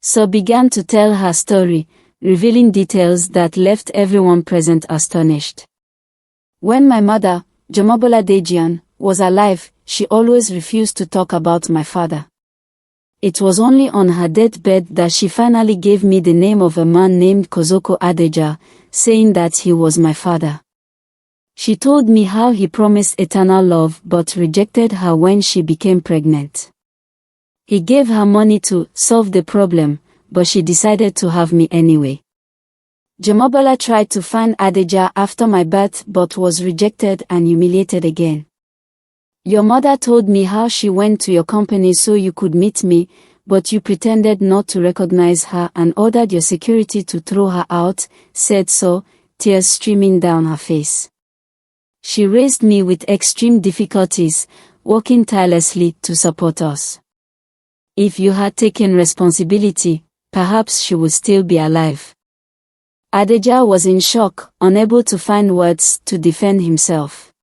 So began to tell her story, revealing details that left everyone present astonished. When my mother, Jumobola Dejian, was alive, she always refused to talk about my father. It was only on her deathbed that she finally gave me the name of a man named Kozoko Adeja, saying that he was my father. She told me how he promised eternal love but rejected her when she became pregnant. He gave her money to solve the problem, but she decided to have me anyway. Jumobola tried to find Adeja after my birth but was rejected and humiliated again. Your mother told me how she went to your company so you could meet me, but you pretended not to recognize her and ordered your security to throw her out, said so, tears streaming down her face. She raised me with extreme difficulties, working tirelessly to support us. If you had taken responsibility, perhaps she would still be alive. Adeja was in shock, unable to find words to defend himself.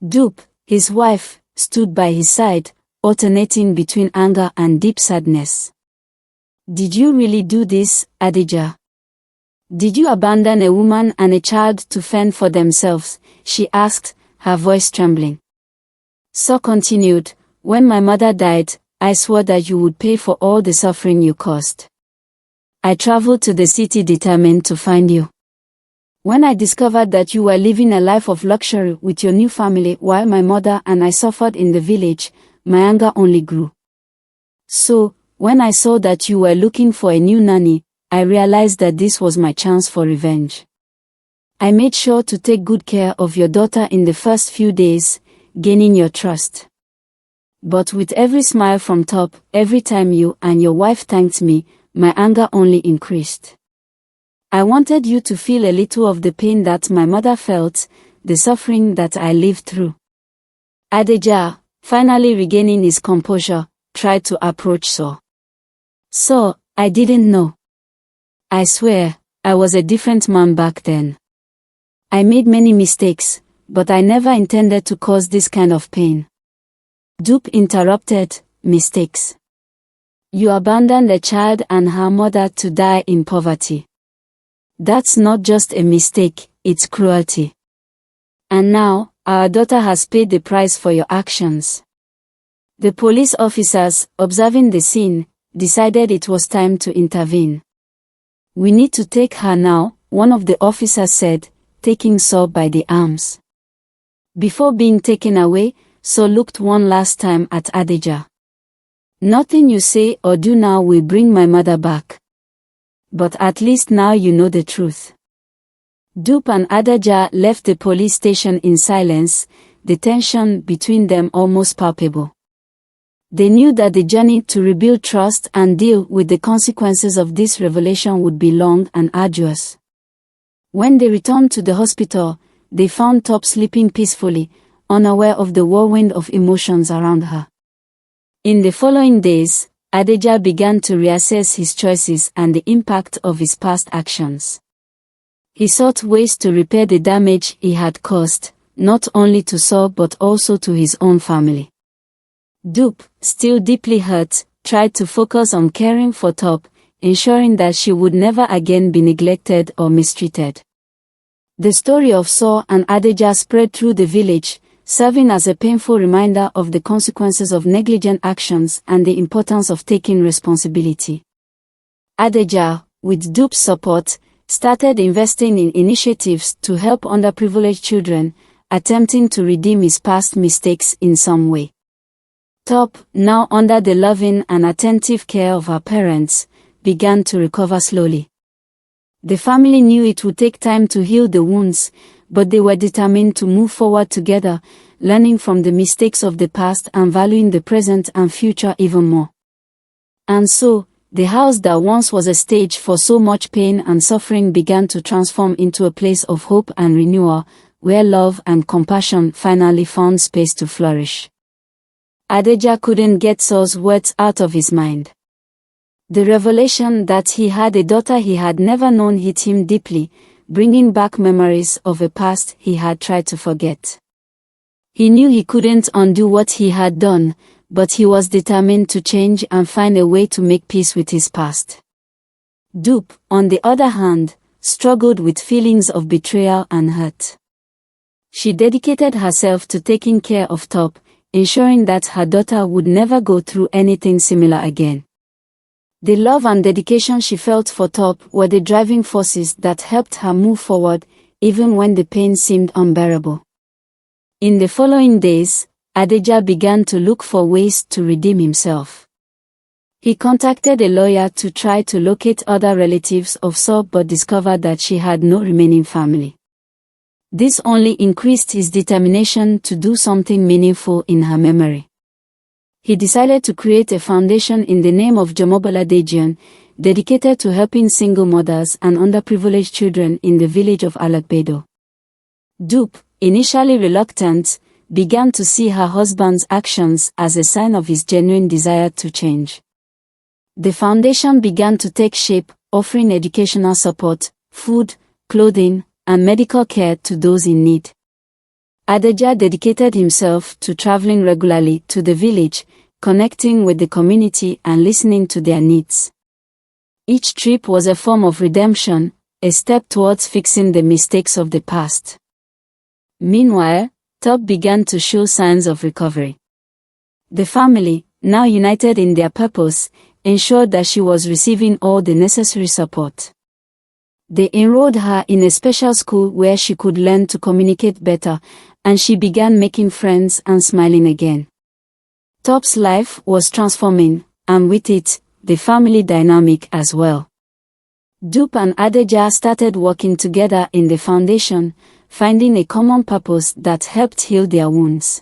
Dupe, his wife, stood by his side, alternating between anger and deep sadness. Did you really do this, Adeja? Did you abandon a woman and a child to fend for themselves? She asked, her voice trembling. So continued, when my mother died, I swore that you would pay for all the suffering you caused. I traveled to the city determined to find you. When I discovered that you were living a life of luxury with your new family while my mother and I suffered in the village, my anger only grew. So, when I saw that you were looking for a new nanny, I realized that this was my chance for revenge. I made sure to take good care of your daughter in the first few days, gaining your trust. But with every smile from top, every time you and your wife thanked me, my anger only increased. I wanted you to feel a little of the pain that my mother felt, the suffering that I lived through. Adeja, finally regaining his composure, tried to approach So. So, I didn't know. I swear, I was a different man back then. I made many mistakes, but I never intended to cause this kind of pain. Dupe interrupted, mistakes. You abandoned a child and her mother to die in poverty. That's not just a mistake, it's cruelty. And now, our daughter has paid the price for your actions. The police officers, observing the scene, decided it was time to intervene. We need to take her now, one of the officers said, taking So by the arms. Before being taken away, So looked one last time at Adeja. Nothing you say or do now will bring my mother back. But at least now you know the truth. Dupe and Adeja left the police station in silence, the tension between them almost palpable. They knew that the journey to rebuild trust and deal with the consequences of this revelation would be long and arduous. When they returned to the hospital, they found Top sleeping peacefully, unaware of the whirlwind of emotions around her. In the following days, Adeja began to reassess his choices and the impact of his past actions. He sought ways to repair the damage he had caused, not only to So but also to his own family. Dupe, still deeply hurt, tried to focus on caring for Top, ensuring that she would never again be neglected or mistreated. The story of So and Adeja spread through the village, serving as a painful reminder of the consequences of negligent actions and the importance of taking responsibility. Adeja, with Dupe's support, started investing in initiatives to help underprivileged children, attempting to redeem his past mistakes in some way. Top, now under the loving and attentive care of her parents, began to recover slowly. The family knew it would take time to heal the wounds, but they were determined to move forward together, learning from the mistakes of the past and valuing the present and future even more. And so, the house that once was a stage for so much pain and suffering began to transform into a place of hope and renewal, where love and compassion finally found space to flourish. Adeja couldn't get So's words out of his mind. The revelation that he had a daughter he had never known hit him deeply, bringing back memories of a past he had tried to forget. He knew he couldn't undo what he had done, but he was determined to change and find a way to make peace with his past. Dupe, on the other hand, struggled with feelings of betrayal and hurt. She dedicated herself to taking care of Top, ensuring that her daughter would never go through anything similar again. The love and dedication she felt for Top were the driving forces that helped her move forward, even when the pain seemed unbearable. In the following days, Adeja began to look for ways to redeem himself. He contacted a lawyer to try to locate other relatives of So but discovered that she had no remaining family. This only increased his determination to do something meaningful in her memory. He decided to create a foundation in the name of Jomobola Dejian, dedicated to helping single mothers and underprivileged children in the village of Alakbedo. Dupe, initially reluctant, began to see her husband's actions as a sign of his genuine desire to change. The foundation began to take shape, offering educational support, food, clothing, and medical care to those in need. Adeja dedicated himself to traveling regularly to the village, connecting with the community and listening to their needs. Each trip was a form of redemption, a step towards fixing the mistakes of the past. Meanwhile, Top began to show signs of recovery. The family, now united in their purpose, ensured that she was receiving all the necessary support. They enrolled her in a special school where she could learn to communicate better, and she began making friends and smiling again. Top's life was transforming, and with it, the family dynamic as well. Dupe and Adeja started working together in the foundation, finding a common purpose that helped heal their wounds.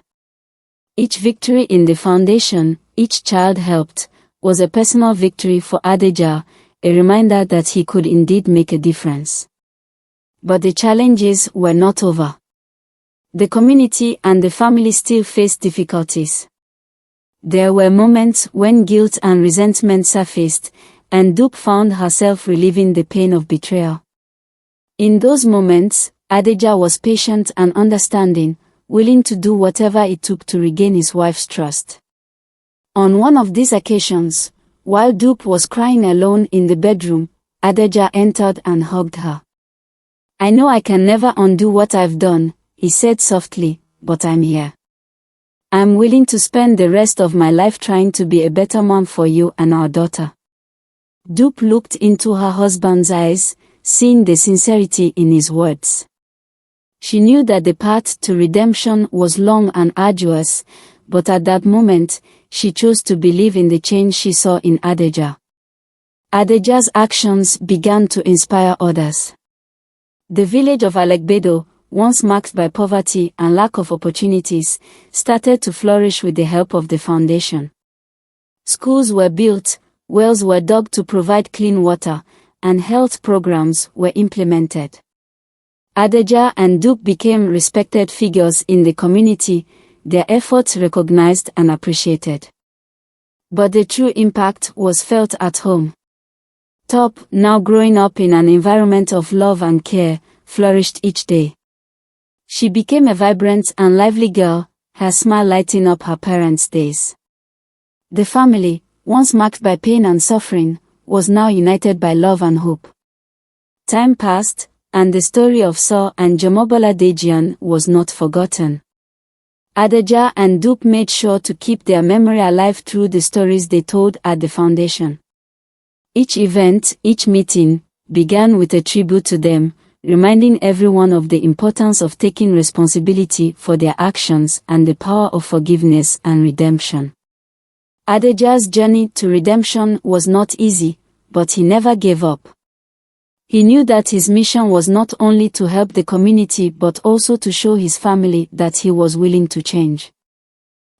Each victory in the foundation, each child helped, was a personal victory for Adeja, a reminder that he could indeed make a difference. But the challenges were not over. The community and the family still faced difficulties. There were moments when guilt and resentment surfaced, and Dupe found herself reliving the pain of betrayal. In those moments, Adeja was patient and understanding, willing to do whatever it took to regain his wife's trust. On one of these occasions, while Dupe was crying alone in the bedroom, Adeja entered and hugged her. "I know I can never undo what I've done," he said softly, "but I'm here. I'm willing to spend the rest of my life trying to be a better mom for you and our daughter." Dupe looked into her husband's eyes, seeing the sincerity in his words. She knew that the path to redemption was long and arduous, but at that moment, she chose to believe in the change she saw in Adeja. Adeja's actions began to inspire others. The village of Alekbedo, once marked by poverty and lack of opportunities, started to flourish with the help of the foundation. Schools were built, wells were dug to provide clean water, and health programs were implemented. Adeja and Dupe became respected figures in the community, their efforts recognized and appreciated. But the true impact was felt at home. Top, now growing up in an environment of love and care, flourished each day. She became a vibrant and lively girl, her smile lighting up her parents' days. The family, once marked by pain and suffering, was now united by love and hope. Time passed, and the story of So and Jomobola Dejian was not forgotten. Adeja and Dupe made sure to keep their memory alive through the stories they told at the foundation. Each event, each meeting, began with a tribute to them, reminding everyone of the importance of taking responsibility for their actions and the power of forgiveness and redemption. Adeja's journey to redemption was not easy, but he never gave up. He knew that his mission was not only to help the community but also to show his family that he was willing to change.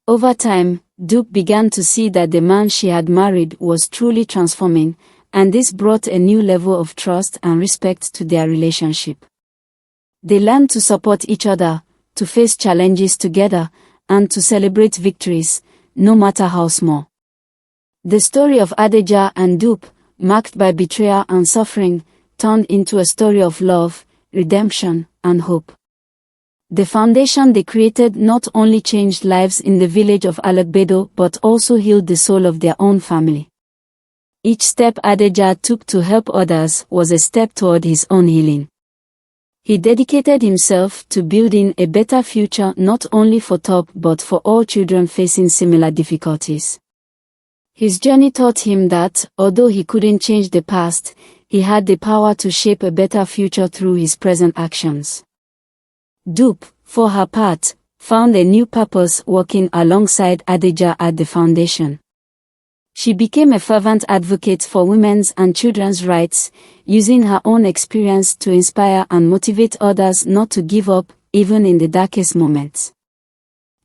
Over time, Dupe began to see that the man she had married was truly transforming, and this brought a new level of trust and respect to their relationship. They learned to support each other, to face challenges together, and to celebrate victories, no matter how small. The story of Adeja and Dupe, marked by betrayal and suffering, turned into a story of love, redemption, and hope. The foundation they created not only changed lives in the village of Alagbedo but also healed the soul of their own family. Each step Adeja took to help others was a step toward his own healing. He dedicated himself to building a better future not only for Top but for all children facing similar difficulties. His journey taught him that, although he couldn't change the past, he had the power to shape a better future through his present actions. Dupe, for her part, found a new purpose working alongside Adeja at the foundation. She became a fervent advocate for women's and children's rights, using her own experience to inspire and motivate others not to give up, even in the darkest moments.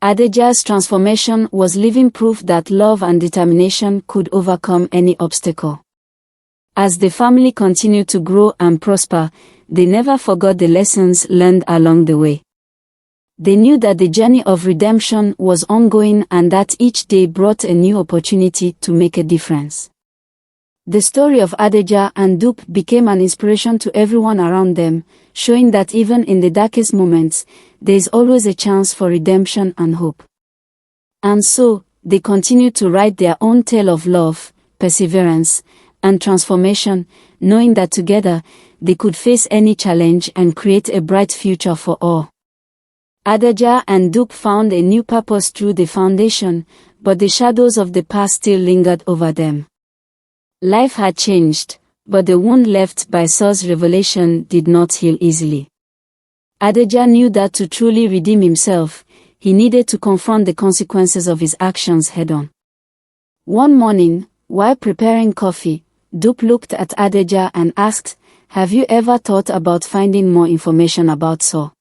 Adeja's transformation was living proof that love and determination could overcome any obstacle. As the family continued to grow and prosper, they never forgot the lessons learned along the way. They knew that the journey of redemption was ongoing and that each day brought a new opportunity to make a difference. The story of Adeja and Dupe became an inspiration to everyone around them, showing that even in the darkest moments, there is always a chance for redemption and hope. And so, they continued to write their own tale of love, perseverance, and transformation, knowing that together, they could face any challenge and create a bright future for all. Adeja and Dupe found a new purpose through the foundation, but the shadows of the past still lingered over them. Life had changed, but the wound left by Saul's revelation did not heal easily. Adeja knew that to truly redeem himself, he needed to confront the consequences of his actions head-on. One morning, while preparing coffee, Dupe looked at Adeja and asked, "Have you ever thought about finding more information about Saul?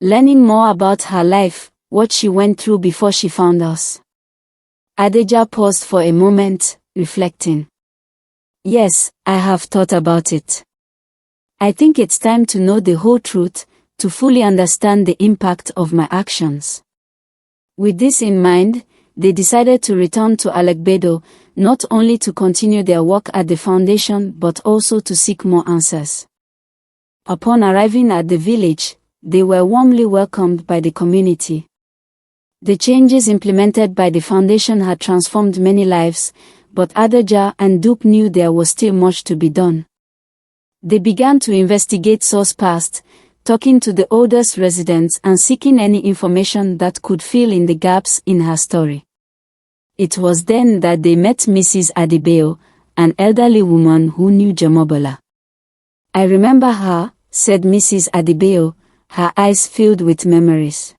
Learning more about her life, what she went through before she found us?" Adeja paused for a moment, reflecting. "Yes, I have thought about it. I think it's time to know the whole truth, to fully understand the impact of my actions." With this in mind, they decided to return to Alagbedo, not only to continue their work at the foundation but also to seek more answers. Upon arriving at the village, they were warmly welcomed by the community. The changes implemented by the foundation had transformed many lives, but Adeja and Dupe knew there was still much to be done. They began to investigate Saul's past, talking to the oldest residents and seeking any information that could fill in the gaps in her story. It was then that they met Mrs. Adebayo, an elderly woman who knew Jamobola. "I remember her," said Mrs. Adebayo, her eyes filled with memories.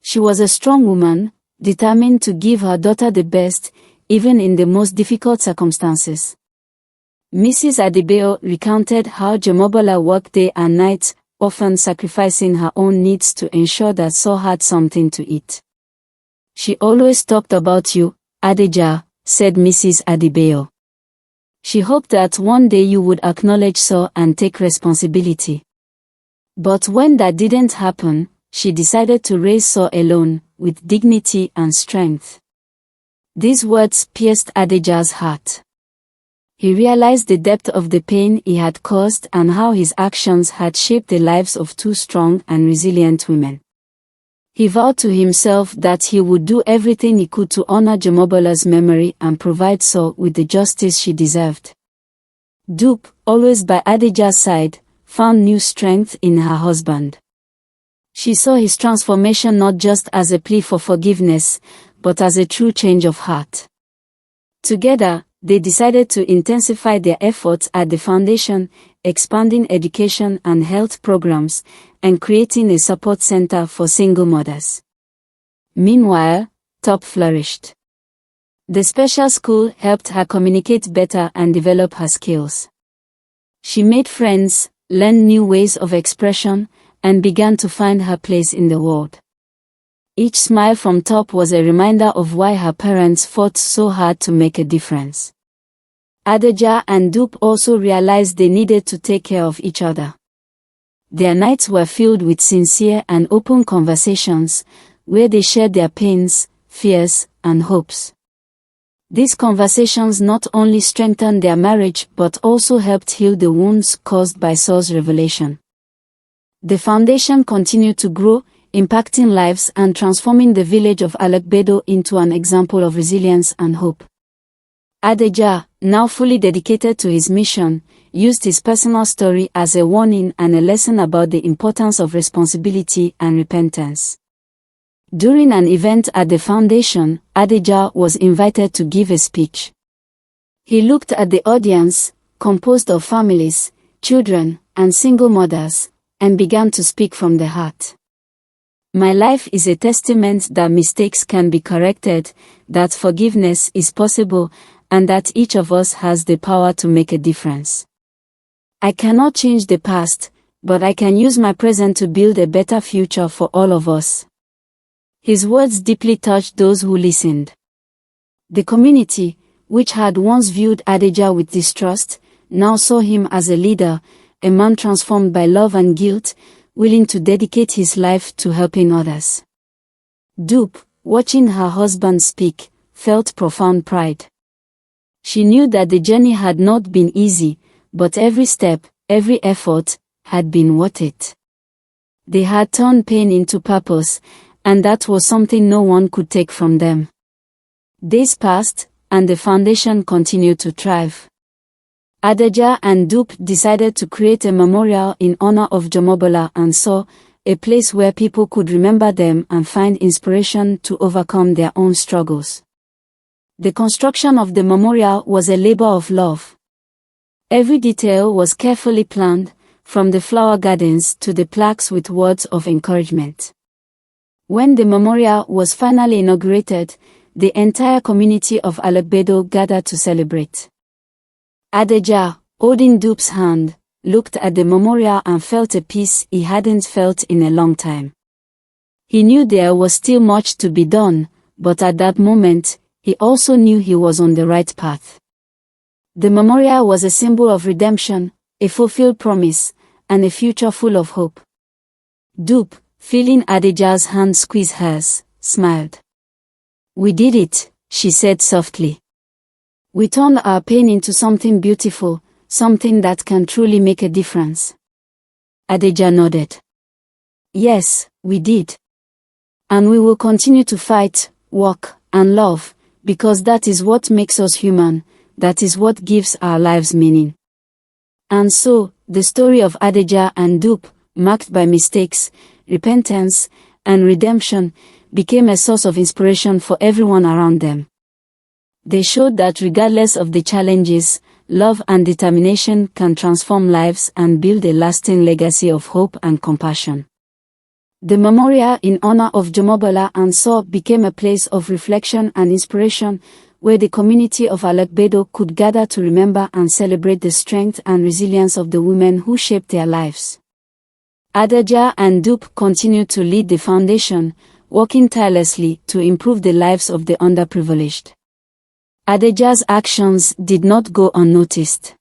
She was a strong woman, determined to give her daughter the best, even in the most difficult circumstances. Mrs. Adebayo recounted how Jamobola worked day and night, often sacrificing her own needs to ensure that Saul had something to eat. "She always talked about you, Adeja," said Mrs. Adebayo. She hoped that one day you would acknowledge Saul and take responsibility. But when that didn't happen, she decided to raise Saul alone, with dignity and strength. These words pierced Adeja's heart. He realized the depth of the pain he had caused and how his actions had shaped the lives of two strong and resilient women. He vowed to himself that he would do everything he could to honor Jamobola's memory and provide Saul with the justice she deserved. Dupe, always by Adeja's side, found new strength in her husband. She saw his transformation not just as a plea for forgiveness, but as a true change of heart. Together, they decided to intensify their efforts at the foundation, expanding education and health programs, and creating a support center for single mothers. Meanwhile, Top flourished. The special school helped her communicate better and develop her skills. She made friends, learned new ways of expression, and began to find her place in the world. Each smile from Top was a reminder of why her parents fought so hard to make a difference. Adeja and Dupe also realized they needed to take care of each other. Their nights were filled with sincere and open conversations, where they shared their pains, fears, and hopes. These conversations not only strengthened their marriage but also helped heal the wounds caused by Saul's revelation. The foundation continued to grow, impacting lives and transforming the village of Alekbedo into an example of resilience and hope. Adeja, now fully dedicated to his mission, used his personal story as a warning and a lesson about the importance of responsibility and repentance. During an event at the foundation, Adeja was invited to give a speech. He looked at the audience, composed of families, children, and single mothers, and began to speak from the heart. My life is a testament that mistakes can be corrected, that forgiveness is possible, and that each of us has the power to make a difference. I cannot change the past, but I can use my present to build a better future for all of us. His words deeply touched those who listened. The community, which had once viewed Adeja with distrust, now saw him as a leader, a man transformed by love and guilt, willing to dedicate his life to helping others. Dupe, watching her husband speak, felt profound pride. She knew that the journey had not been easy, but every step, every effort, had been worth it. They had turned pain into purpose, and that was something no one could take from them. Days passed, and the foundation continued to thrive. Adeja and Dupe decided to create a memorial in honor of Jomobola and saw a place where people could remember them and find inspiration to overcome their own struggles. The construction of the memorial was a labor of love. Every detail was carefully planned, from the flower gardens to the plaques with words of encouragement. When the memorial was finally inaugurated, the entire community of Alekbedo gathered to celebrate. Adeja, holding Dupe's hand, looked at the memorial and felt a peace he hadn't felt in a long time. He knew there was still much to be done, but at that moment, he also knew he was on the right path. The memorial was a symbol of redemption, a fulfilled promise, and a future full of hope. Dupe, feeling Adeja's hand squeeze hers, smiled. "We did it," she said softly. "We turned our pain into something beautiful, something that can truly make a difference." Adeja nodded. "Yes, we did. And we will continue to fight, work, and love, because that is what makes us human, that is what gives our lives meaning." And so, the story of Adeja and Dupe, marked by mistakes, repentance, and redemption, became a source of inspiration for everyone around them. They showed that regardless of the challenges, love and determination can transform lives and build a lasting legacy of hope and compassion. The memorial in honor of Jomobola and So became a place of reflection and inspiration, where the community of Alekbedo could gather to remember and celebrate the strength and resilience of the women who shaped their lives. Adeja and Dupe continued to lead the foundation, working tirelessly to improve the lives of the underprivileged. Adeja's actions did not go unnoticed.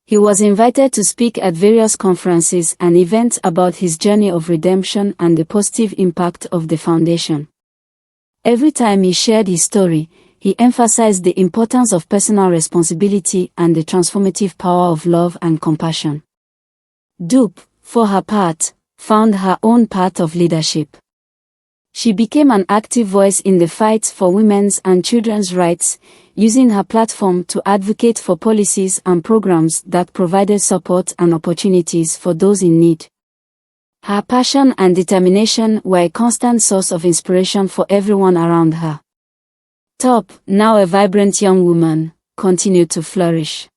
He was invited to speak at various conferences and events about his journey of redemption and the positive impact of the foundation. Every time he shared his story, he emphasized the importance of personal responsibility and the transformative power of love and compassion. Dupe, for her part, found her own path of leadership. She became an active voice in the fight for women's and children's rights, using her platform to advocate for policies and programs that provided support and opportunities for those in need. Her passion and determination were a constant source of inspiration for everyone around her. Top, now a vibrant young woman, continued to flourish.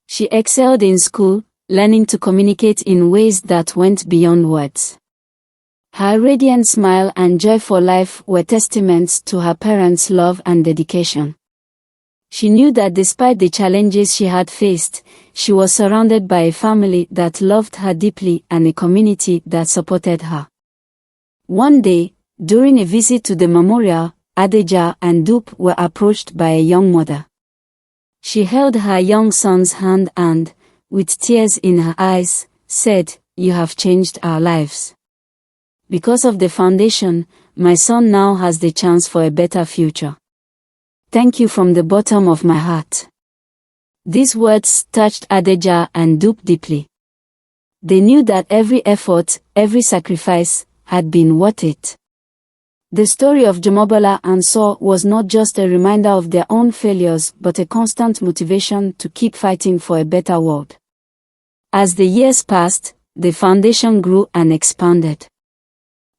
She excelled in school, learning to communicate in ways that went beyond words. Her radiant smile and joy for life were testaments to her parents' love and dedication. She knew that despite the challenges she had faced, she was surrounded by a family that loved her deeply and a community that supported her. One day, during a visit to the memorial, Adeja and Dupe were approached by a young mother. She held her young son's hand and, with tears in her eyes, said, "You have changed our lives. Because of the foundation, my son now has the chance for a better future. Thank you from the bottom of my heart." These words touched Adeja and Dupe deeply. They knew that every effort, every sacrifice, had been worth it. The story of Jumobola and Saw was not just a reminder of their own failures but a constant motivation to keep fighting for a better world. As the years passed, the foundation grew and expanded.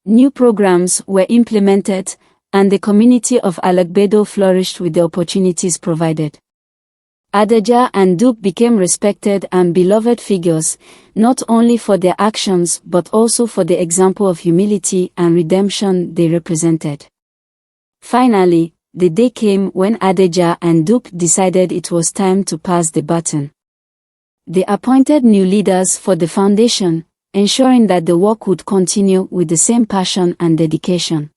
New programs were implemented, and the community of Alagbedo flourished with the opportunities provided. Adeja and Duke became respected and beloved figures, not only for their actions but also for the example of humility and redemption they represented. Finally, the day came when Adeja and Duke decided it was time to pass the baton. They appointed new leaders for the foundation, ensuring that the work would continue with the same passion and dedication.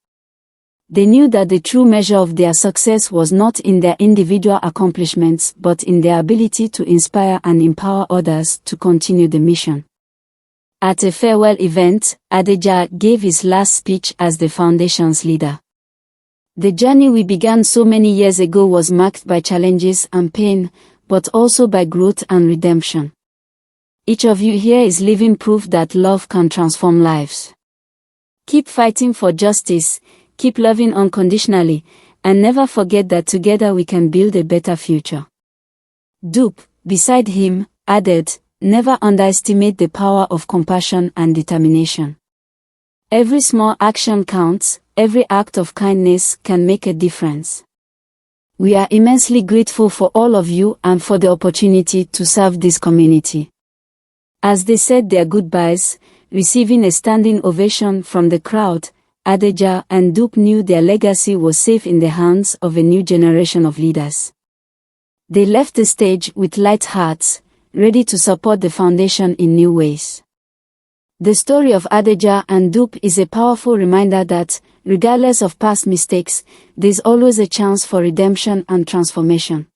They knew that the true measure of their success was not in their individual accomplishments but in their ability to inspire and empower others to continue the mission. At a farewell event, Adeja gave his last speech as the foundation's leader. The journey we began so many years ago was marked by challenges and pain, but also by growth and redemption. Each of you here is living proof that love can transform lives. Keep fighting for justice, keep loving unconditionally, and never forget that together we can build a better future. Dupe, beside him, added, never underestimate the power of compassion and determination. Every small action counts, every act of kindness can make a difference. We are immensely grateful for all of you and for the opportunity to serve this community. As they said their goodbyes, receiving a standing ovation from the crowd, Adeja and Duke knew their legacy was safe in the hands of a new generation of leaders. They left the stage with light hearts, ready to support the foundation in new ways. The story of Adeja and Duke is a powerful reminder that, regardless of past mistakes, there's always a chance for redemption and transformation.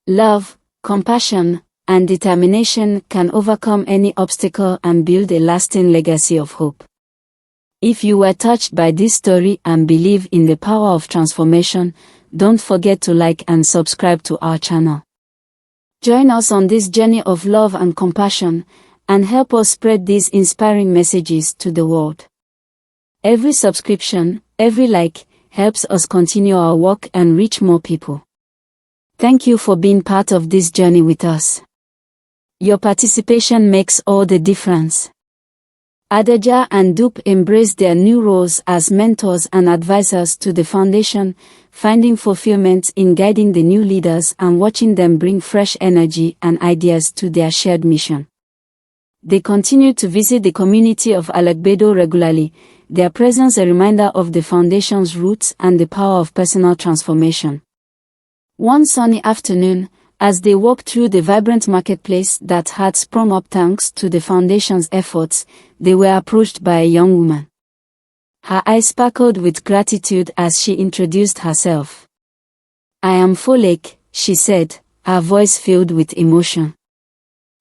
Love, compassion, and determination can overcome any obstacle and build a lasting legacy of hope. If you were touched by this story and believe in the power of transformation, don't forget to like and subscribe to our channel. Join us on this journey of love and compassion, and help us spread these inspiring messages to the world. Every subscription, every like, helps us continue our work and reach more people. Thank you for being part of this journey with us. Your participation makes all the difference. Adeja and Dupe embraced their new roles as mentors and advisors to the foundation, finding fulfillment in guiding the new leaders and watching them bring fresh energy and ideas to their shared mission. They continue to visit the community of Alagbedo regularly, their presence a reminder of the foundation's roots and the power of personal transformation. One sunny afternoon, as they walked through the vibrant marketplace that had sprung up thanks to the foundation's efforts, they were approached by a young woman. Her eyes sparkled with gratitude as she introduced herself. "I am Folek," she said, her voice filled with emotion.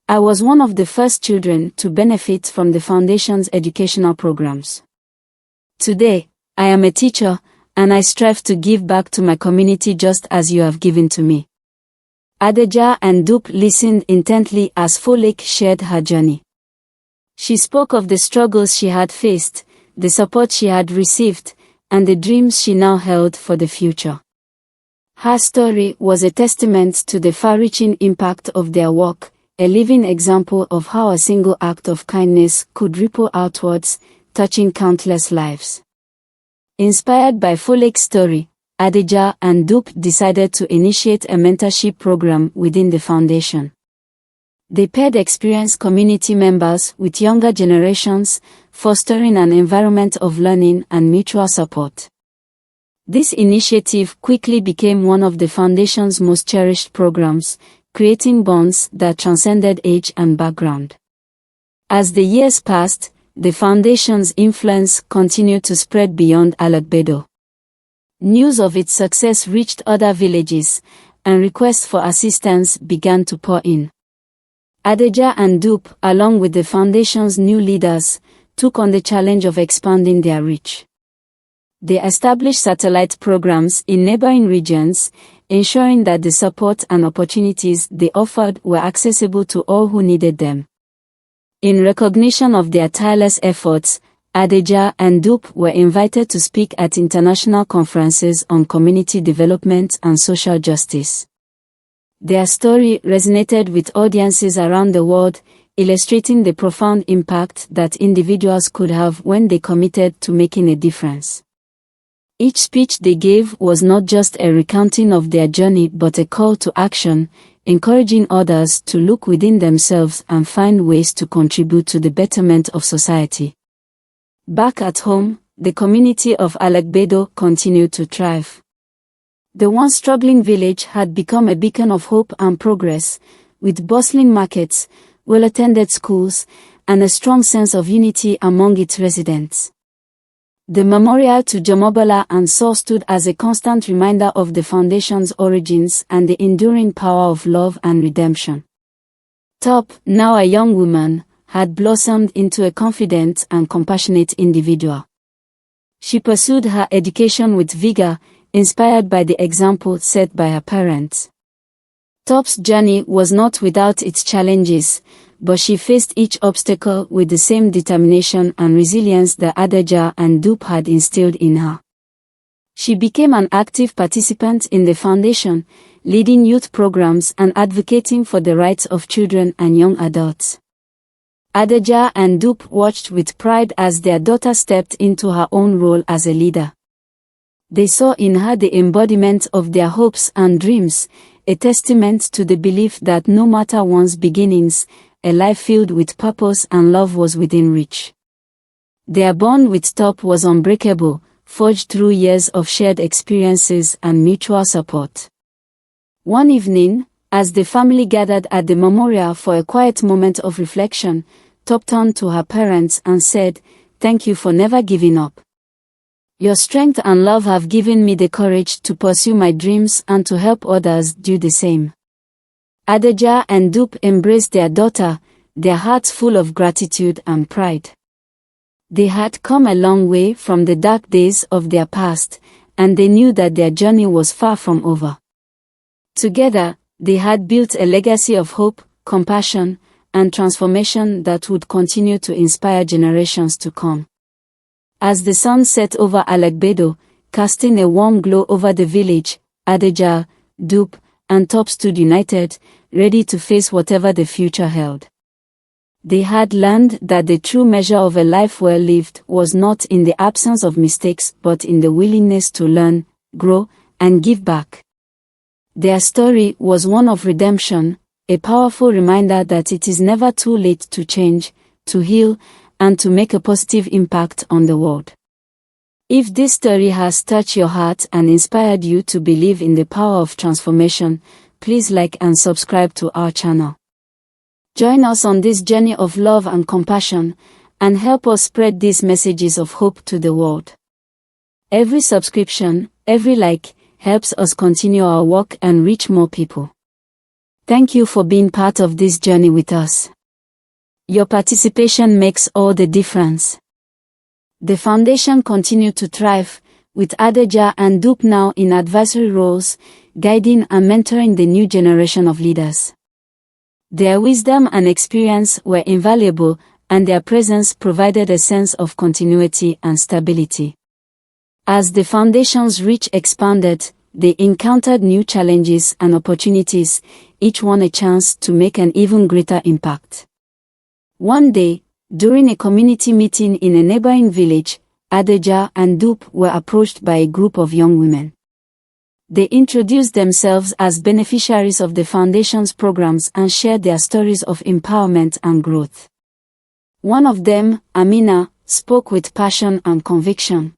"I was one of the first children to benefit from the foundation's educational programs. Today, I am a teacher, and I strive to give back to my community just as you have given to me." Adeja and Dupe listened intently as Folek shared her journey. She spoke of the struggles she had faced, the support she had received, and the dreams she now held for the future. Her story was a testament to the far-reaching impact of their work, a living example of how a single act of kindness could ripple outwards, touching countless lives. Inspired by Folek's story, Adeja and Dupe decided to initiate a mentorship program within the foundation. They paired experienced community members with younger generations, fostering an environment of learning and mutual support. This initiative quickly became one of the foundation's most cherished programs, creating bonds that transcended age and background. As the years passed, the foundation's influence continued to spread beyond Alagbedo. News of its success reached other villages, and requests for assistance began to pour in. Adeja and Dupe, along with the foundation's new leaders, took on the challenge of expanding their reach. They established satellite programs in neighboring regions, ensuring that the support and opportunities they offered were accessible to all who needed them. In recognition of their tireless efforts, Adja and Dupe were invited to speak at international conferences on community development and social justice. Their story resonated with audiences around the world, illustrating the profound impact that individuals could have when they committed to making a difference. Each speech they gave was not just a recounting of their journey but a call to action, encouraging others to look within themselves and find ways to contribute to the betterment of society. Back at home, the community of Alagbedo continued to thrive. The once struggling village had become a beacon of hope and progress, with bustling markets, well-attended schools, and a strong sense of unity among its residents. The memorial to Jamobola and Saw stood as a constant reminder of the foundation's origins and the enduring power of love and redemption. Top, now a young woman, had blossomed into a confident and compassionate individual. She pursued her education with vigor, inspired by the example set by her parents. Top's journey was not without its challenges, but she faced each obstacle with the same determination and resilience that Adja and Dupe had instilled in her. She became an active participant in the foundation, leading youth programs and advocating for the rights of children and young adults. Adja and Dupe watched with pride as their daughter stepped into her own role as a leader. They saw in her the embodiment of their hopes and dreams, a testament to the belief that no matter one's beginnings, a life filled with purpose and love was within reach. Their bond with Top was unbreakable, forged through years of shared experiences and mutual support. One evening, as the family gathered at the memorial for a quiet moment of reflection, Top turned to her parents and said, "Thank you for never giving up. Your strength and love have given me the courage to pursue my dreams and to help others do the same." Adja and Dupe embraced their daughter, their hearts full of gratitude and pride. They had come a long way from the dark days of their past, and they knew that their journey was far from over. Together, they had built a legacy of hope, compassion, and transformation that would continue to inspire generations to come. As the sun set over Alagbedo, casting a warm glow over the village, Adja, Dupe, and Top stood united, ready to face whatever the future held. They had learned that the true measure of a life well lived was not in the absence of mistakes but in the willingness to learn, grow, and give back. Their story was one of redemption, a powerful reminder that it is never too late to change, to heal, and to make a positive impact on the world. If this story has touched your heart and inspired you to believe in the power of transformation, please like and subscribe to our channel. Join us on this journey of love and compassion, and help us spread these messages of hope to the world. Every subscription, every like, helps us continue our work and reach more people. Thank you for being part of this journey with us. Your participation makes all the difference. The foundation continued to thrive, with Adja and Dupe now in advisory roles, guiding and mentoring the new generation of leaders. Their wisdom and experience were invaluable, and their presence provided a sense of continuity and stability. As the foundation's reach expanded, they encountered new challenges and opportunities, each one a chance to make an even greater impact. One day, during a community meeting in a neighboring village, Adja and Dupe were approached by a group of young women. They introduced themselves as beneficiaries of the foundation's programs and shared their stories of empowerment and growth. One of them, Amina, spoke with passion and conviction.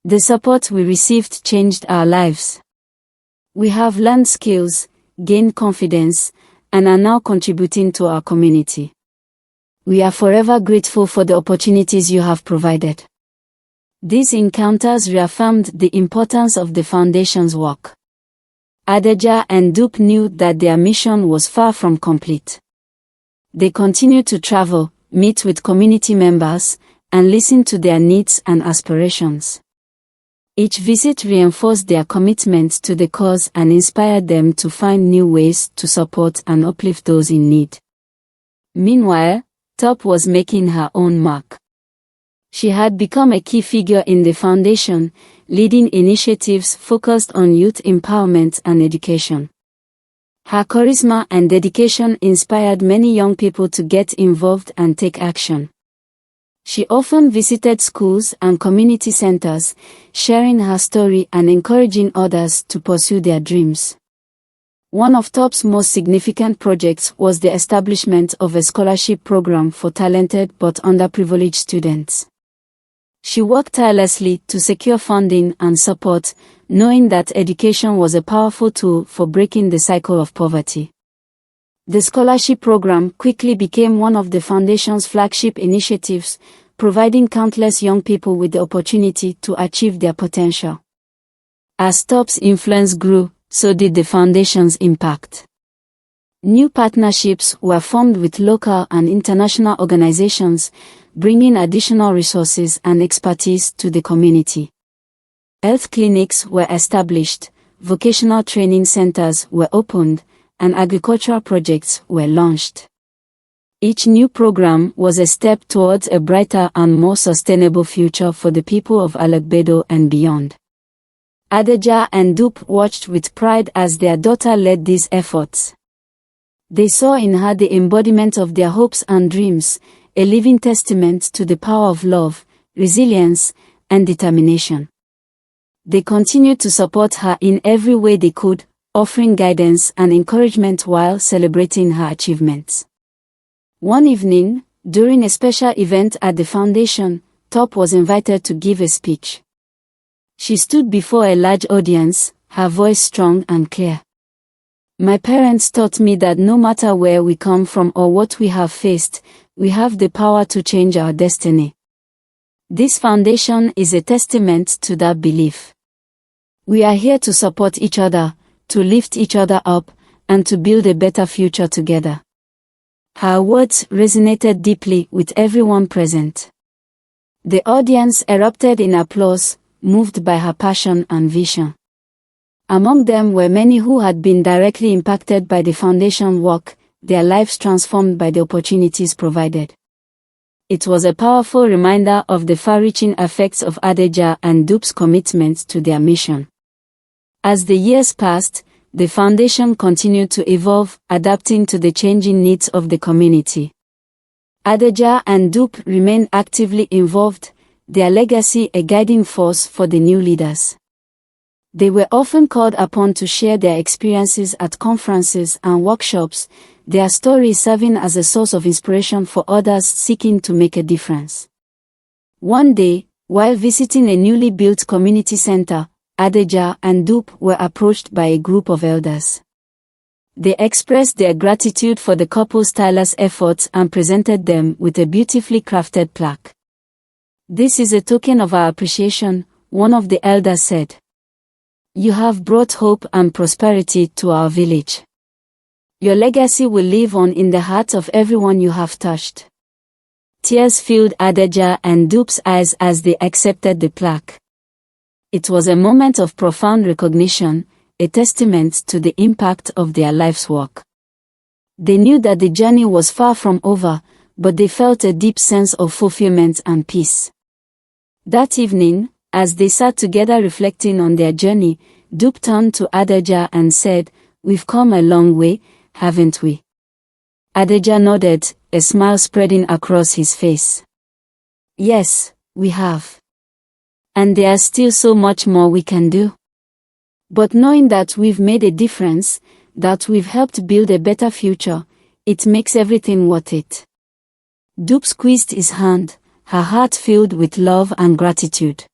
"The support we received changed our lives. We have learned skills, gained confidence, and are now contributing to our community. We are forever grateful for the opportunities you have provided." These encounters reaffirmed the importance of the foundation's work. Adja and Dupe knew that their mission was far from complete. They continued to travel, meet with community members, and listen to their needs and aspirations. Each visit reinforced their commitment to the cause and inspired them to find new ways to support and uplift those in need. Meanwhile, Top was making her own mark. She had become a key figure in the foundation, leading initiatives focused on youth empowerment and education. Her charisma and dedication inspired many young people to get involved and take action. She often visited schools and community centers, sharing her story and encouraging others to pursue their dreams. One of Top's most significant projects was the establishment of a scholarship program for talented but underprivileged students. She worked tirelessly to secure funding and support, knowing that education was a powerful tool for breaking the cycle of poverty. The scholarship program quickly became one of the foundation's flagship initiatives, providing countless young people with the opportunity to achieve their potential. As Top's influence grew, so did the foundation's impact. New partnerships were formed with local and international organizations, bringing additional resources and expertise to the community. Health clinics were established, vocational training centers were opened, and agricultural projects were launched. Each new program was a step towards a brighter and more sustainable future for the people of Alagbedo and beyond. Adeja and Dupe watched with pride as their daughter led these efforts. They saw in her the embodiment of their hopes and dreams, a living testament to the power of love, resilience, and determination. They continued to support her in every way they could, offering guidance and encouragement while celebrating her achievements. One evening, during a special event at the foundation, Top was invited to give a speech. She stood before a large audience, her voice strong and clear. "My parents taught me that no matter where we come from or what we have faced, we have the power to change our destiny. This foundation is a testament to that belief. We are here to support each other, to lift each other up, and to build a better future together." Her words resonated deeply with everyone present. The audience erupted in applause, moved by her passion and vision. Among them were many who had been directly impacted by the foundation work, their lives transformed by the opportunities provided. It was a powerful reminder of the far-reaching effects of Adeja and Dupe's commitment to their mission. As the years passed, the foundation continued to evolve, adapting to the changing needs of the community. Adeja and Dupe remained actively involved, their legacy a guiding force for the new leaders. They were often called upon to share their experiences at conferences and workshops, their stories serving as a source of inspiration for others seeking to make a difference. One day, while visiting a newly built community center, Adeja and Dupe were approached by a group of elders. They expressed their gratitude for the couple's tireless efforts and presented them with a beautifully crafted plaque. "This is a token of our appreciation," one of the elders said. "You have brought hope and prosperity to our village. Your legacy will live on in the hearts of everyone you have touched." Tears filled Adeja and Dupe's eyes as they accepted the plaque. It was a moment of profound recognition, a testament to the impact of their life's work. They knew that the journey was far from over, but they felt a deep sense of fulfillment and peace. That evening, as they sat together reflecting on their journey, Dupe turned to Adeja and said, "We've come a long way, haven't we?" Adeja nodded, a smile spreading across his face. "Yes, we have. And there's still so much more we can do. But knowing that we've made a difference, that we've helped build a better future, it makes everything worth it." Dupe squeezed his hand, her heart filled with love and gratitude.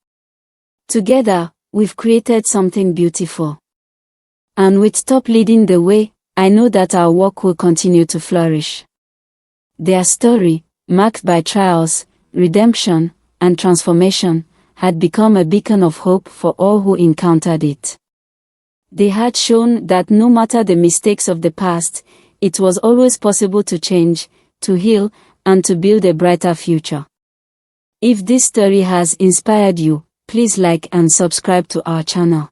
"Together, we've created something beautiful. And with Top leading the way, I know that our work will continue to flourish." Their story, marked by trials, redemption, and transformation, had become a beacon of hope for all who encountered it. They had shown that no matter the mistakes of the past, it was always possible to change, to heal, and to build a brighter future. If this story has inspired you, please like and subscribe to our channel.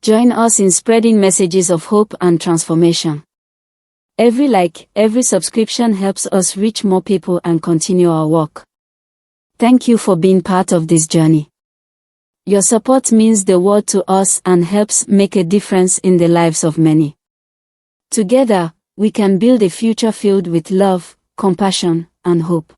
Join us in spreading messages of hope and transformation. Every like, every subscription helps us reach more people and continue our work. Thank you for being part of this journey. Your support means the world to us and helps make a difference in the lives of many. Together, we can build a future filled with love, compassion, and hope.